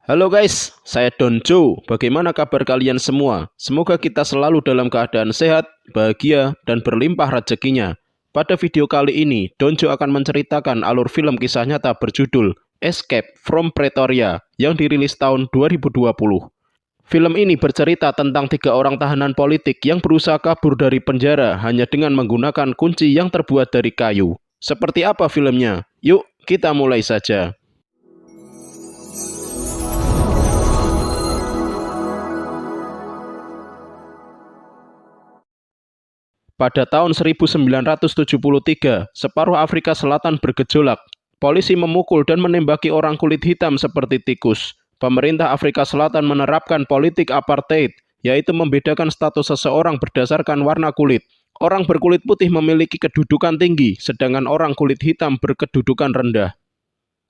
Halo guys, saya Donjo. Bagaimana kabar kalian semua? Semoga kita selalu dalam keadaan sehat, bahagia, dan berlimpah rezekinya. Pada video kali ini, Donjo akan menceritakan alur film kisah nyata berjudul Escape from Pretoria yang dirilis tahun 2020. Film ini bercerita tentang 3 orang tahanan politik yang berusaha kabur dari penjara hanya dengan menggunakan kunci yang terbuat dari kayu. Seperti apa filmnya? Yuk, kita mulai saja. Pada tahun 1973, separuh Afrika Selatan bergejolak. Polisi memukul dan menembaki orang kulit hitam seperti tikus. Pemerintah Afrika Selatan menerapkan politik apartheid, yaitu membedakan status seseorang berdasarkan warna kulit. Orang berkulit putih memiliki kedudukan tinggi, sedangkan orang kulit hitam berkedudukan rendah.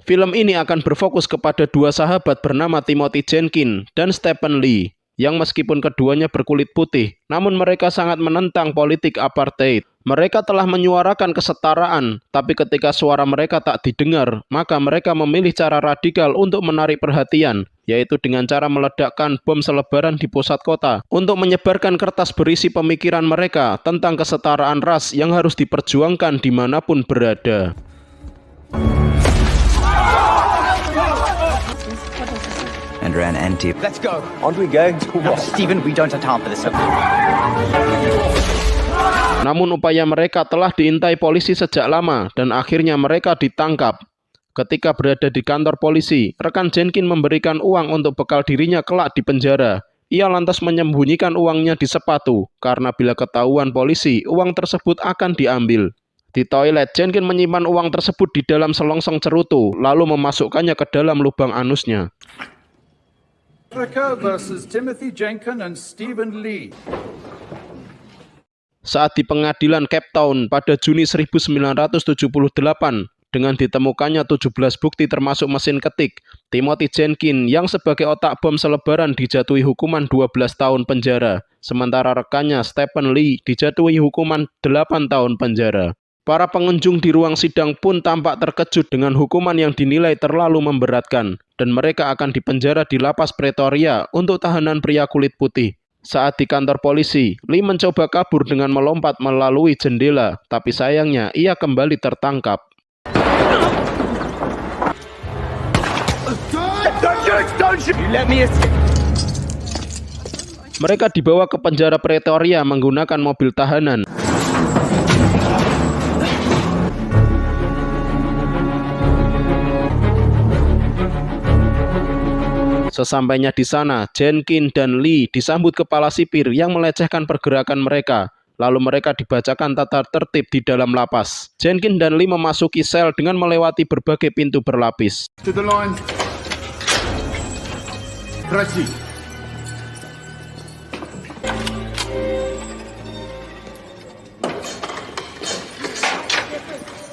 Film ini akan berfokus kepada 2 sahabat bernama Timothy Jenkins dan Stephen Lee, yang meskipun keduanya berkulit putih, namun mereka sangat menentang politik apartheid. Mereka telah menyuarakan kesetaraan, tapi ketika suara mereka tak didengar, maka mereka memilih cara radikal untuk menarik perhatian, yaitu dengan cara meledakkan bom selebaran di pusat kota, untuk menyebarkan kertas berisi pemikiran mereka tentang kesetaraan ras yang harus diperjuangkan dimanapun berada. And ran empty. Let's go. On we go. No, Stephen, we don't have time for this. Namun upaya mereka telah diintai polisi sejak lama dan akhirnya mereka ditangkap. Ketika berada di kantor polisi, rekan Jenkins memberikan uang untuk bekal dirinya kelak di penjara. Ia lantas menyembunyikan uangnya di sepatu, karena bila ketahuan polisi, uang tersebut akan diambil. Di toilet, Jenkins menyimpan uang tersebut di dalam selongsong cerutu, lalu memasukkannya ke dalam lubang anusnya. Africa versus Timothy Jenkins and Stephen Lee. Saat di pengadilan Cape Town pada Juni 1978, dengan ditemukannya 17 bukti termasuk mesin ketik, Timothy Jenkins yang sebagai otak bom selebaran dijatuhi hukuman 12 tahun penjara, sementara rekannya Stephen Lee dijatuhi hukuman 8 tahun penjara. Para pengunjung di ruang sidang pun tampak terkejut dengan hukuman yang dinilai terlalu memberatkan, dan mereka akan dipenjara di lapas Pretoria untuk tahanan pria kulit putih. Saat di kantor polisi, Lee mencoba kabur dengan melompat melalui jendela, tapi sayangnya ia kembali tertangkap. Mereka dibawa ke penjara Pretoria menggunakan mobil tahanan. Sesampainya di sana, Jenkins dan Lee disambut kepala sipir yang melecehkan pergerakan mereka. Lalu mereka dibacakan tata tertib di dalam lapas. Jenkins dan Lee memasuki sel dengan melewati berbagai pintu berlapis. To the line. Proceed.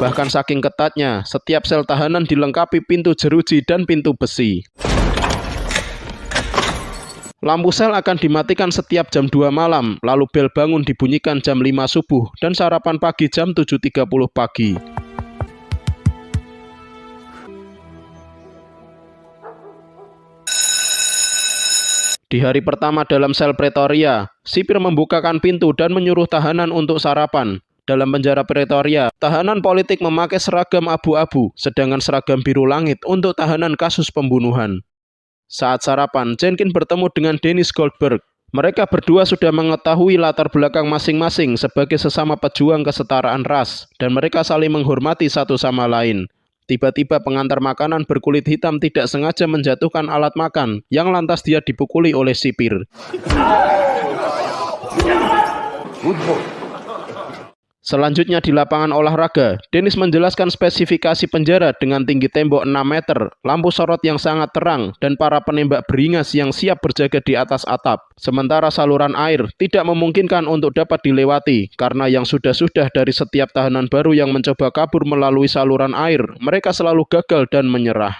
Bahkan saking ketatnya, setiap sel tahanan dilengkapi pintu jeruji dan pintu besi. Lampu sel akan dimatikan setiap jam 2 malam, lalu bel bangun dibunyikan jam 5 subuh dan sarapan pagi jam 7.30 pagi. Di hari pertama dalam sel Pretoria, sipir membukakan pintu dan menyuruh tahanan untuk sarapan. Dalam penjara Pretoria, tahanan politik memakai seragam abu-abu, sedangkan seragam biru langit untuk tahanan kasus pembunuhan. Saat sarapan, Jenkins bertemu dengan Dennis Goldberg. Mereka berdua sudah mengetahui latar belakang masing-masing sebagai sesama pejuang kesetaraan ras, dan mereka saling menghormati satu sama lain. Tiba-tiba pengantar makanan berkulit hitam tidak sengaja menjatuhkan alat makan, yang lantas dia dipukuli oleh sipir. Selanjutnya di lapangan olahraga, Dennis menjelaskan spesifikasi penjara dengan tinggi tembok 6 meter, lampu sorot yang sangat terang, dan para penembak beringas yang siap berjaga di atas atap. Sementara saluran air tidak memungkinkan untuk dapat dilewati, karena yang sudah-sudah dari setiap tahanan baru yang mencoba kabur melalui saluran air, mereka selalu gagal dan menyerah.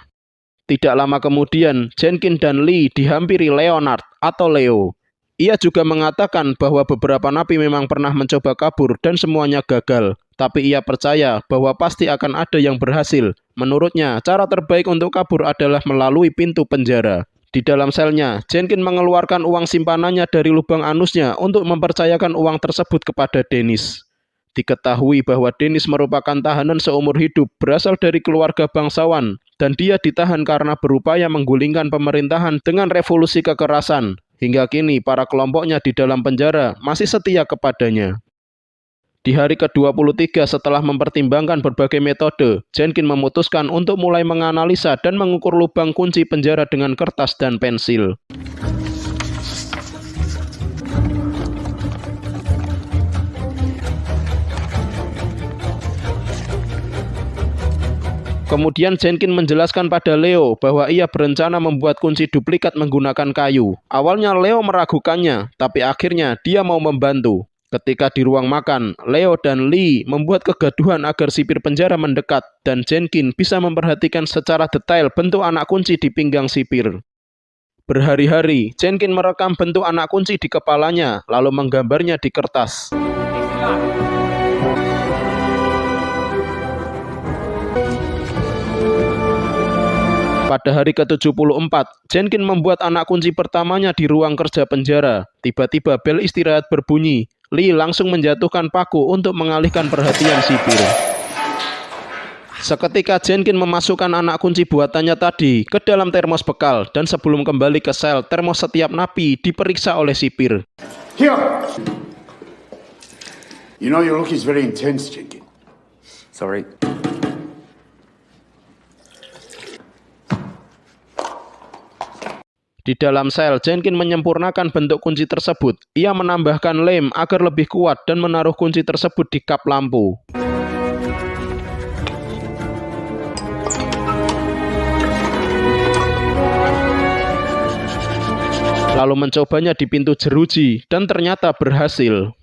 Tidak lama kemudian, Jenkins dan Lee dihampiri Leonard atau Leo. Ia juga mengatakan bahwa beberapa napi memang pernah mencoba kabur dan semuanya gagal. Tapi ia percaya bahwa pasti akan ada yang berhasil. Menurutnya, cara terbaik untuk kabur adalah melalui pintu penjara. Di dalam selnya, Jenkins mengeluarkan uang simpanannya dari lubang anusnya untuk mempercayakan uang tersebut kepada Dennis. Diketahui bahwa Dennis merupakan tahanan seumur hidup berasal dari keluarga bangsawan dan dia ditahan karena berupaya menggulingkan pemerintahan dengan revolusi kekerasan. Hingga kini para kelompoknya di dalam penjara masih setia kepadanya. Di hari ke-23 setelah mempertimbangkan berbagai metode, Jenkins memutuskan untuk mulai menganalisa dan mengukur lubang kunci penjara dengan kertas dan pensil. Kemudian Jenkins menjelaskan pada Leo bahwa ia berencana membuat kunci duplikat menggunakan kayu. Awalnya Leo meragukannya, tapi akhirnya dia mau membantu. Ketika di ruang makan, Leo dan Lee membuat kegaduhan agar sipir penjara mendekat dan Jenkins bisa memperhatikan secara detail bentuk anak kunci di pinggang sipir. Berhari-hari, Jenkins merekam bentuk anak kunci di kepalanya, lalu menggambarnya di kertas. Pada hari ke-74, Jenkins membuat anak kunci pertamanya di ruang kerja penjara. Tiba-tiba bel istirahat berbunyi. Lee langsung menjatuhkan paku untuk mengalihkan perhatian sipir. Seketika Jenkins memasukkan anak kunci buatannya tadi ke dalam termos bekal dan sebelum kembali ke sel, termos setiap napi diperiksa oleh sipir. Here! You know your look is very intense, Jenkins. Sorry. Di dalam sel, Jenkins menyempurnakan bentuk kunci tersebut. Ia menambahkan lem agar lebih kuat dan menaruh kunci tersebut di kap lampu. Lalu mencobanya di pintu jeruji dan ternyata berhasil.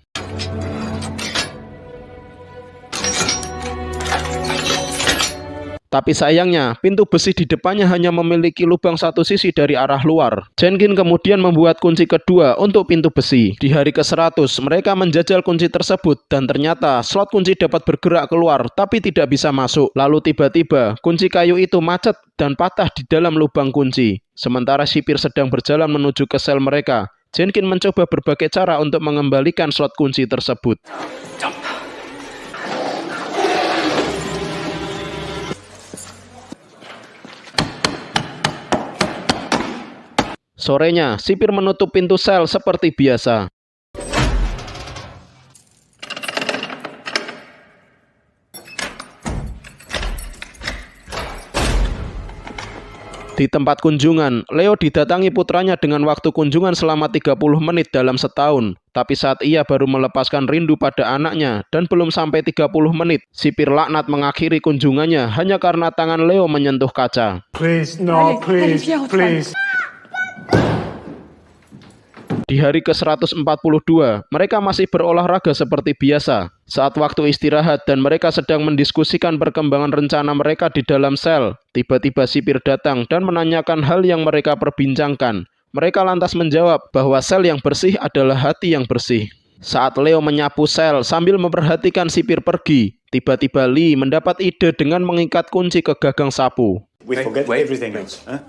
Tapi sayangnya, pintu besi di depannya hanya memiliki lubang satu sisi dari arah luar. Jenkins kemudian membuat kunci kedua untuk pintu besi. Di hari ke-100, mereka menjajal kunci tersebut dan ternyata slot kunci dapat bergerak keluar tapi tidak bisa masuk. Lalu tiba-tiba, kunci kayu itu macet dan patah di dalam lubang kunci. Sementara sipir sedang berjalan menuju ke sel mereka, Jenkins mencoba berbagai cara untuk mengembalikan slot kunci tersebut. Sorenya, sipir menutup pintu sel seperti biasa. Di tempat kunjungan, Leo didatangi putranya dengan waktu kunjungan selama 30 menit dalam setahun. Tapi saat ia baru melepaskan rindu pada anaknya dan belum sampai 30 menit, sipir laknat mengakhiri kunjungannya hanya karena tangan Leo menyentuh kaca. Please, no, please, please. Di hari ke-142, mereka masih berolahraga seperti biasa. Saat waktu istirahat dan mereka sedang mendiskusikan perkembangan rencana mereka di dalam sel, tiba-tiba sipir datang dan menanyakan hal yang mereka perbincangkan. Mereka lantas menjawab bahwa sel yang bersih adalah hati yang bersih. Saat Leo menyapu sel sambil memperhatikan sipir pergi, tiba-tiba Lee mendapat ide dengan mengikat kunci ke gagang sapu. We forget everything else, huh?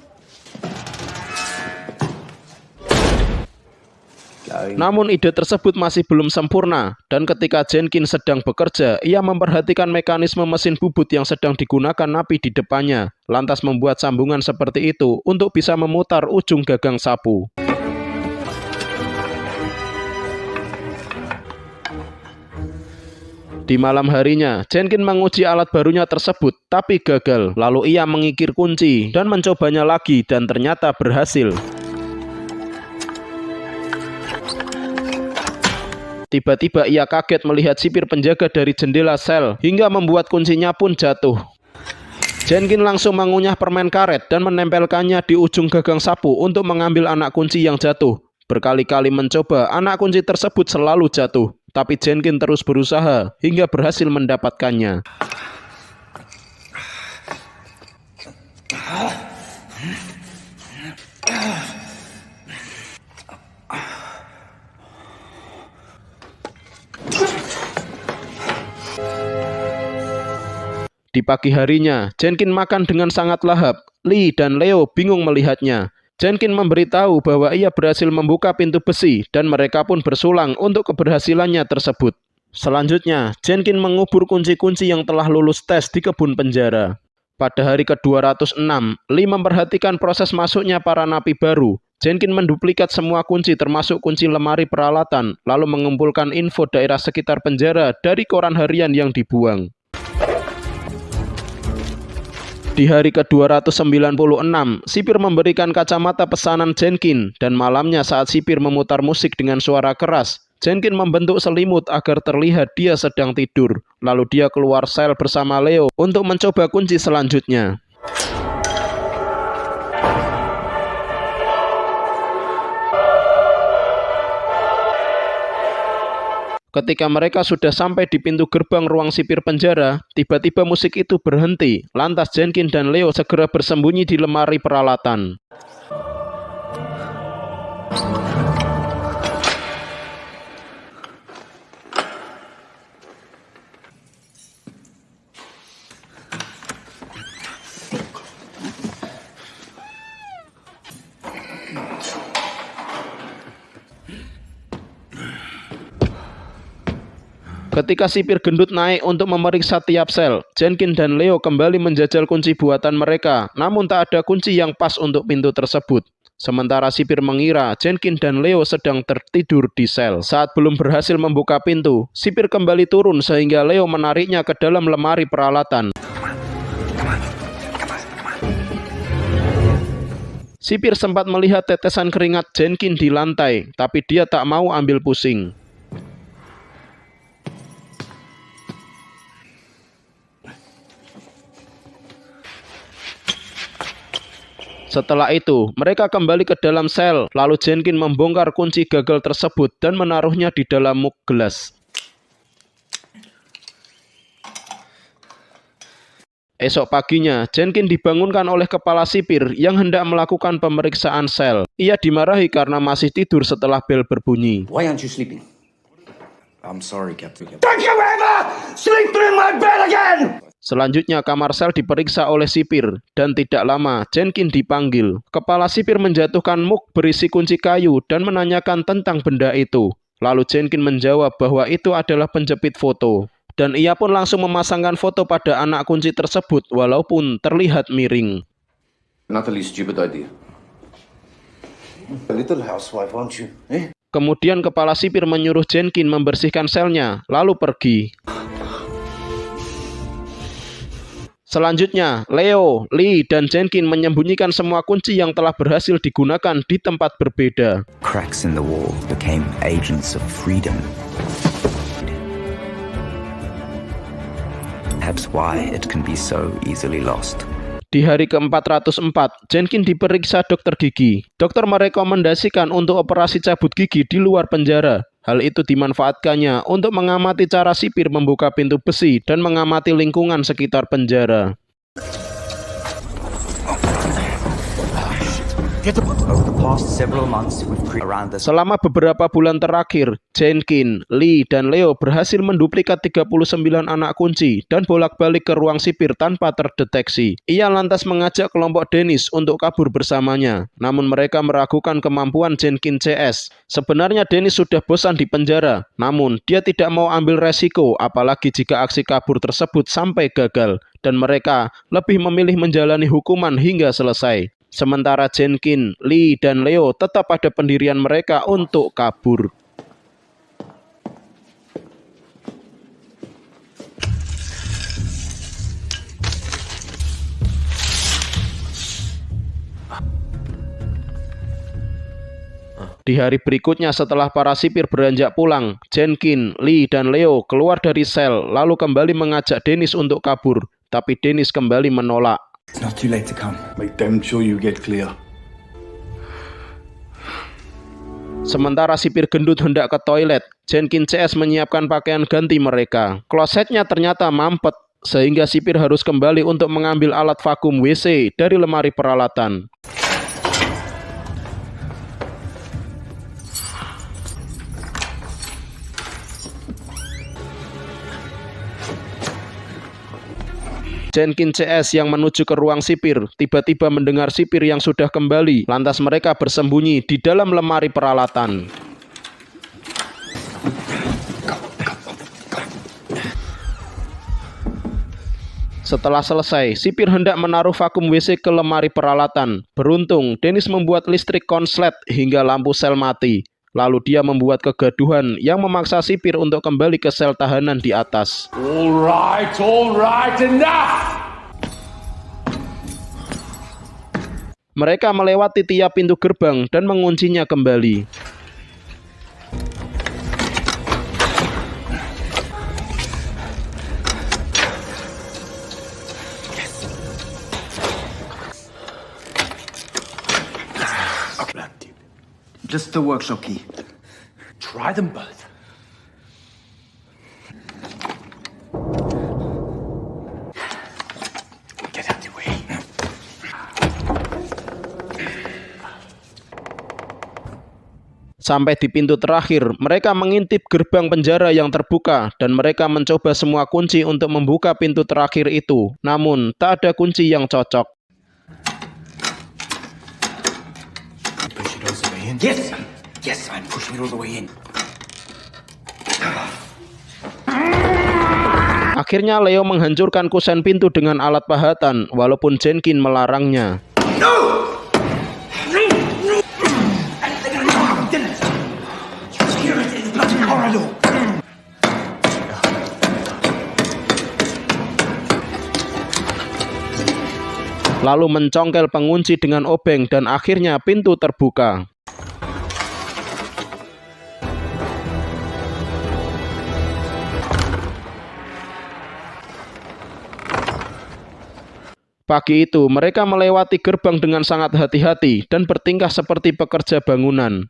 Namun ide tersebut masih belum sempurna, dan ketika Jenkins sedang bekerja, ia memperhatikan mekanisme mesin bubut yang sedang digunakan napi di depannya, lantas membuat sambungan seperti itu untuk bisa memutar ujung gagang sapu. Di malam harinya, Jenkins menguji alat barunya tersebut, tapi gagal. Lalu ia mengikir kunci dan mencobanya lagi dan ternyata berhasil. Tiba-tiba ia kaget melihat sipir penjaga dari jendela sel hingga membuat kuncinya pun jatuh. Jenkins langsung mengunyah permen karet dan menempelkannya di ujung gagang sapu untuk mengambil anak kunci yang jatuh. Berkali-kali mencoba, anak kunci tersebut selalu jatuh. Tapi Jenkins terus berusaha hingga berhasil mendapatkannya. Di pagi harinya, Jenkins makan dengan sangat lahap. Lee dan Leo bingung melihatnya. Jenkins memberitahu bahwa ia berhasil membuka pintu besi dan mereka pun bersulang untuk keberhasilannya tersebut. Selanjutnya, Jenkins mengubur kunci-kunci yang telah lulus tes di kebun penjara. Pada hari ke-206, Lee memperhatikan proses masuknya para napi baru. Jenkins menduplikat semua kunci termasuk kunci lemari peralatan, lalu mengumpulkan info daerah sekitar penjara dari koran harian yang dibuang. Di hari ke-296, sipir memberikan kacamata pesanan Jenkins, dan malamnya saat sipir memutar musik dengan suara keras, Jenkins membentuk selimut agar terlihat dia sedang tidur. Lalu dia keluar sel bersama Leo untuk mencoba kunci selanjutnya. Ketika mereka sudah sampai di pintu gerbang ruang sipir penjara, tiba-tiba musik itu berhenti. Lantas Jenkins dan Leo segera bersembunyi di lemari peralatan. Ketika sipir gendut naik untuk memeriksa tiap sel, Jenkins dan Leo kembali menjajal kunci buatan mereka, namun tak ada kunci yang pas untuk pintu tersebut. Sementara sipir mengira Jenkins dan Leo sedang tertidur di sel. Saat belum berhasil membuka pintu, sipir kembali turun sehingga Leo menariknya ke dalam lemari peralatan. Sipir sempat melihat tetesan keringat Jenkins di lantai, tapi dia tak mau ambil pusing. Setelah itu, mereka kembali ke dalam sel, lalu Jenkins membongkar kunci gagal tersebut dan menaruhnya di dalam mug gelas. Esok paginya, Jenkins dibangunkan oleh kepala sipir yang hendak melakukan pemeriksaan sel. Ia dimarahi karena masih tidur setelah bel berbunyi. Why aren't you sleeping? I'm sorry, Captain. Don't you ever sleep in my bed again! Selanjutnya kamar sel diperiksa oleh sipir, dan tidak lama Jenkins dipanggil. Kepala sipir menjatuhkan mug berisi kunci kayu dan menanyakan tentang benda itu. Lalu Jenkins menjawab bahwa itu adalah penjepit foto. Dan ia pun langsung memasangkan foto pada anak kunci tersebut walaupun terlihat miring. Not the least stupid idea. A little housewife, aren't you? Eh? Kemudian kepala sipir menyuruh Jenkins membersihkan selnya, lalu pergi. Selanjutnya, Leo, Lee, dan Jenkins menyembunyikan semua kunci yang telah berhasil digunakan di tempat berbeda. Cracks in the wall became agents of freedom. Perhaps why it can be so easily lost. Di hari ke-404, Jenkins diperiksa dokter gigi. Dokter merekomendasikan untuk operasi cabut gigi di luar penjara. Hal itu dimanfaatkannya untuk mengamati cara sipir membuka pintu besi dan mengamati lingkungan sekitar penjara. Over the past several months, we've created around this. Selama beberapa bulan terakhir, Jenkins, Lee, dan Leo berhasil menduplikat 39 anak kunci dan bolak-balik ke ruang sipir tanpa terdeteksi. Ia lantas mengajak kelompok Dennis untuk kabur bersamanya, namun mereka meragukan kemampuan Jenkins CS. Sebenarnya Dennis sudah bosan di penjara, namun dia tidak mau ambil resiko apalagi jika aksi kabur tersebut sampai gagal, dan mereka lebih memilih menjalani hukuman hingga selesai. Sementara Jenkins, Lee, dan Leo tetap pada pendirian mereka untuk kabur. Di hari berikutnya setelah para sipir beranjak pulang, Jenkins, Lee, dan Leo keluar dari sel lalu kembali mengajak Dennis untuk kabur, tapi Dennis kembali menolak. It's not too late to come. Make damn sure you get clear. Sementara sipir gendut hendak ke toilet, Jenkins CS menyiapkan pakaian ganti mereka. Klosetnya ternyata mampet, sehingga sipir harus kembali untuk mengambil alat vakum WC dari lemari peralatan. Jenkins CS yang menuju ke ruang sipir tiba-tiba mendengar sipir yang sudah kembali. Lantas mereka bersembunyi di dalam lemari peralatan. Setelah selesai, sipir hendak menaruh vakum WC ke lemari peralatan. Beruntung, Dennis membuat listrik konslet hingga lampu sel mati. Lalu dia membuat kegaduhan yang memaksa sipir untuk kembali ke sel tahanan di atas. All right, enough! Mereka melewati tiap pintu gerbang dan menguncinya kembali. Just the workshop key. Try them both. Get out the way. Sampai di pintu terakhir, mereka mengintip gerbang penjara yang terbuka dan mereka mencoba semua kunci untuk membuka pintu terakhir itu. Namun, tak ada kunci yang cocok. Push it all the way in. Yes, I'm pushing it all the way in. Akhirnya Leo menghancurkan kusen pintu dengan alat pahatan, walaupun Jenkins melarangnya. Lalu mencongkel pengunci dengan obeng dan akhirnya pintu terbuka. Pagi itu, mereka melewati gerbang dengan sangat hati-hati dan bertingkah seperti pekerja bangunan.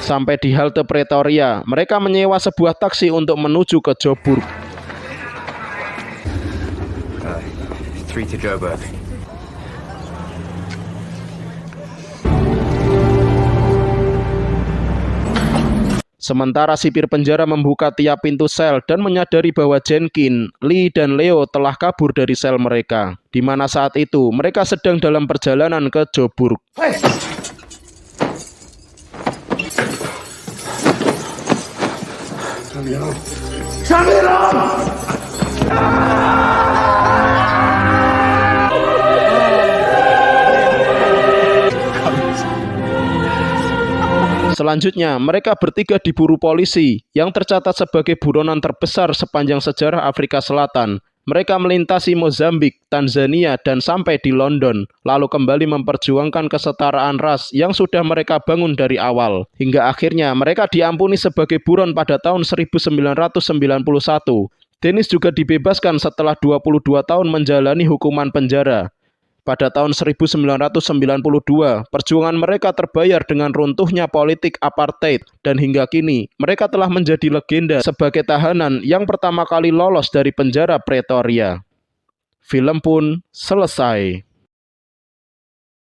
Sampai di halte Pretoria, mereka menyewa sebuah taksi untuk menuju ke Joburg. 3 to Joburg. Sementara sipir penjara membuka tiap pintu sel dan menyadari bahwa Jenkins, Lee, dan Leo telah kabur dari sel mereka, di mana saat itu mereka sedang dalam perjalanan ke Joburg. Selanjutnya, mereka bertiga diburu polisi yang tercatat sebagai buronan terbesar sepanjang sejarah Afrika Selatan. Mereka melintasi Mozambik, Tanzania, dan sampai di London, lalu kembali memperjuangkan kesetaraan ras yang sudah mereka bangun dari awal. Hingga akhirnya mereka diampuni sebagai buron pada tahun 1991. Dennis juga dibebaskan setelah 22 tahun menjalani hukuman penjara. Pada tahun 1992, perjuangan mereka terbayar dengan runtuhnya politik apartheid dan hingga kini mereka telah menjadi legenda sebagai tahanan yang pertama kali lolos dari penjara Pretoria. Film pun selesai.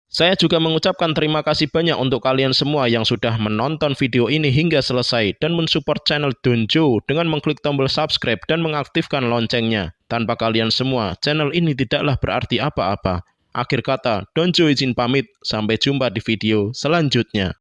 Saya juga mengucapkan terima kasih banyak untuk kalian semua yang sudah menonton video ini hingga selesai dan mensupport channel Donjo dengan mengklik tombol subscribe dan mengaktifkan loncengnya. Tanpa kalian semua, channel ini tidaklah berarti apa-apa. Akhir kata, Donjo izin pamit. Sampai jumpa di video selanjutnya.